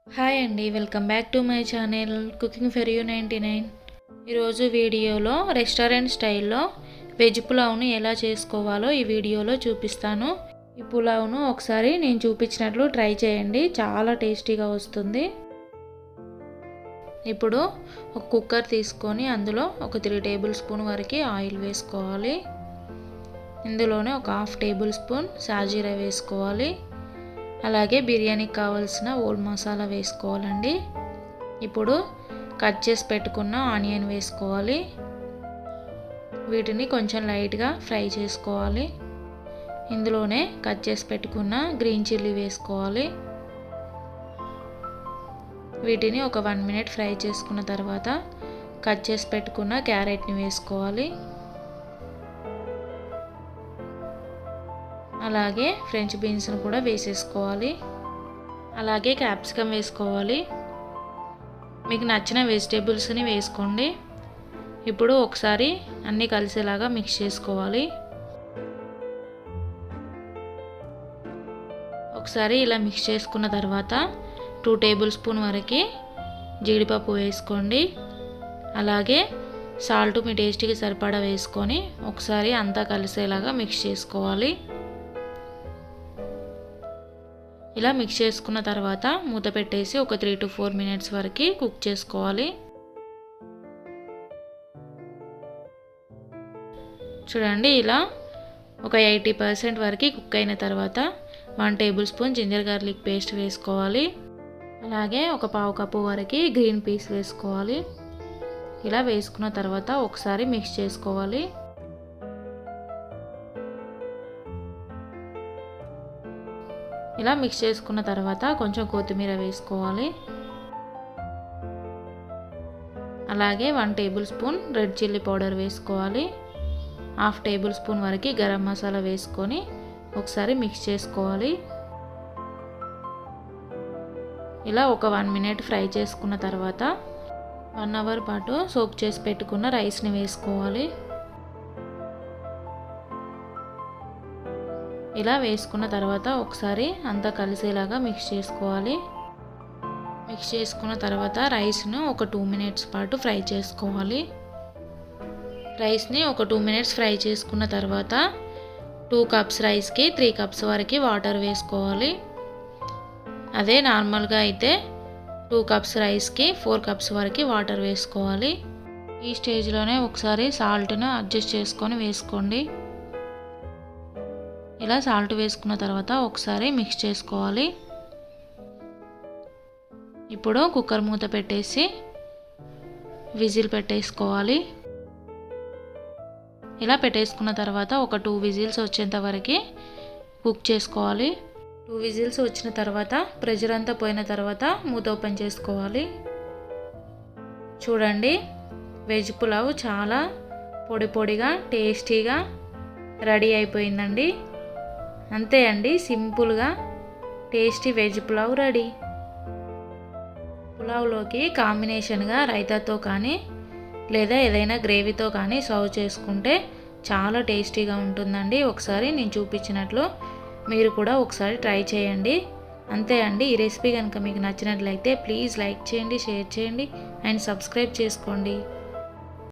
Hi అండి, welcome back to my channel cooking for you 99. ఈరోజు వీడియోలో రెస్టారెంట్ స్టైల్లో వెజ్ పులావ్ను ఎలా చేసుకోవాలో ఈ వీడియోలో చూపిస్తాను. ఈ పులావ్ను ఒకసారి నేను చూపించినట్లు ట్రై చేయండి, చాలా టేస్టీగా వస్తుంది. ఇప్పుడు ఒక కుక్కర్ తీసుకొని అందులో ఒక 3 టేబుల్ స్పూన్ వరకు ఆయిల్ వేసుకోవాలి. ఇందులోనే ఒక 1/2 టేబుల్ స్పూన్ సాజీరా వేసుకోవాలి. అలాగే బిర్యానీకి కావాల్సిన ఓల్ మసాలా వేసుకోవాలండి. ఇప్పుడు కట్ చేసి పెట్టుకున్న ఆనియన్ వేసుకోవాలి. వీటిని కొంచెం లైట్గా ఫ్రై చేసుకోవాలి. ఇందులోనే కట్ చేసి పెట్టుకున్న గ్రీన్ చిల్లీ వేసుకోవాలి. వీటిని ఒక 1 మినిట్ ఫ్రై చేసుకున్న తర్వాత కట్ చేసి పెట్టుకున్న క్యారెట్ని వేసుకోవాలి. అలాగే ఫ్రెంచ్ బీన్స్ను కూడా వేసేసుకోవాలి. అలాగే క్యాప్సికమ్ వేసుకోవాలి. మీకు నచ్చిన వెజిటేబుల్స్ని వేసుకోండి. ఇప్పుడు ఒకసారి అన్నీ కలిసేలాగా మిక్స్ చేసుకోవాలి. ఒకసారి ఇలా మిక్స్ చేసుకున్న తర్వాత 2 టేబుల్ స్పూన్ వరకు జీడిపప్పు వేసుకోండి. అలాగే సాల్ట్ మీ టేస్ట్కి సరిపడా వేసుకొని ఒకసారి అంతా కలిసేలాగా మిక్స్ చేసుకోవాలి. ఇలా మిక్స్ చేసుకున్న తర్వాత మూత పెట్టేసి ఒక 3 to 4 మినిట్స్ వరకు కుక్ చేసుకోవాలి. చూడండి, ఇలా ఒక 80% వరకు కుక్ అయిన తర్వాత 1 tablespoon ginger garlic paste వేసుకోవాలి. అలాగే ఒక 1/2 కప్పు వరకు గ్రీన్ పీస్ వేసుకోవాలి. ఇలా వేసుకున్న తర్వాత ఒకసారి మిక్స్ చేసుకోవాలి. ఇలా మిక్స్ చేసుకున్న తర్వాత కొంచెం కొత్తిమీర వేసుకోవాలి. అలాగే 1 table spoon red chilli powder వేసుకోవాలి. 1/2 టేబుల్ స్పూన్ వరకు గరం మసాలా వేసుకొని ఒకసారి మిక్స్ చేసుకోవాలి. ఇలా ఒక 1 మినిట్ ఫ్రై చేసుకున్న తర్వాత 1 అవర్ పాటు సోక్ చేసి పెట్టుకున్న రైస్ని వేసుకోవాలి. ఇలా వేసుకున్న తర్వాత ఒకసారి అంతా కలిసేలాగా మిక్స్ చేసుకోవాలి. మిక్స్ చేసుకున్న తర్వాత రైస్ను ఒక 2 మినిట్స్ పాటు ఫ్రై చేసుకోవాలి. రైస్ని ఒక 2 మినిట్స్ ఫ్రై చేసుకున్న తర్వాత 2 కప్స్ రైస్కి 3 కప్స్ వరకు వాటర్ వేసుకోవాలి. అదే నార్మల్గా అయితే 2 కప్స్ రైస్కి 4 కప్స్ వరకు వాటర్ వేసుకోవాలి. ఈ స్టేజ్లోనే ఒకసారి సాల్ట్ను అడ్జస్ట్ చేసుకొని వేసుకోండి. ఇలా సాల్ట్ వేసుకున్న తర్వాత ఒకసారి మిక్స్ చేసుకోవాలి. ఇప్పుడు కుక్కర్ మూత పెట్టేసి విజిల్ పెట్టేసుకోవాలి. ఇలా పెట్టేసుకున్న తర్వాత ఒక 2 విజిల్స్ వచ్చేంత వరకు కుక్ చేసుకోవాలి. 2 విజిల్స్ వచ్చిన తర్వాత ప్రెషర్ అంతా పోయిన తర్వాత మూత ఓపెన్ చేసుకోవాలి. చూడండి, వెజ్ పులావ్ చాలా పొడి పొడిగా టేస్టీగా రెడీ అయిపోయిందండి. అంతే అండి, సింపుల్గా టేస్టీ వెజ్ పులావ్ రెడీ. పులావ్లోకి కాంబినేషన్గా రైతాతో కానీ లేదా ఏదైనా గ్రేవీతో కానీ సర్వ్ చేసుకుంటే చాలా టేస్టీగా ఉంటుందండి. ఒకసారి నేను చూపించినట్లు మీరు కూడా ఒకసారి ట్రై చేయండి. అంతే అండి, ఈ రెసిపీ కనుక మీకు నచ్చినట్లయితే ప్లీజ్ లైక్ చేయండి, షేర్ చేయండి అండ్ సబ్స్క్రైబ్ చేసుకోండి.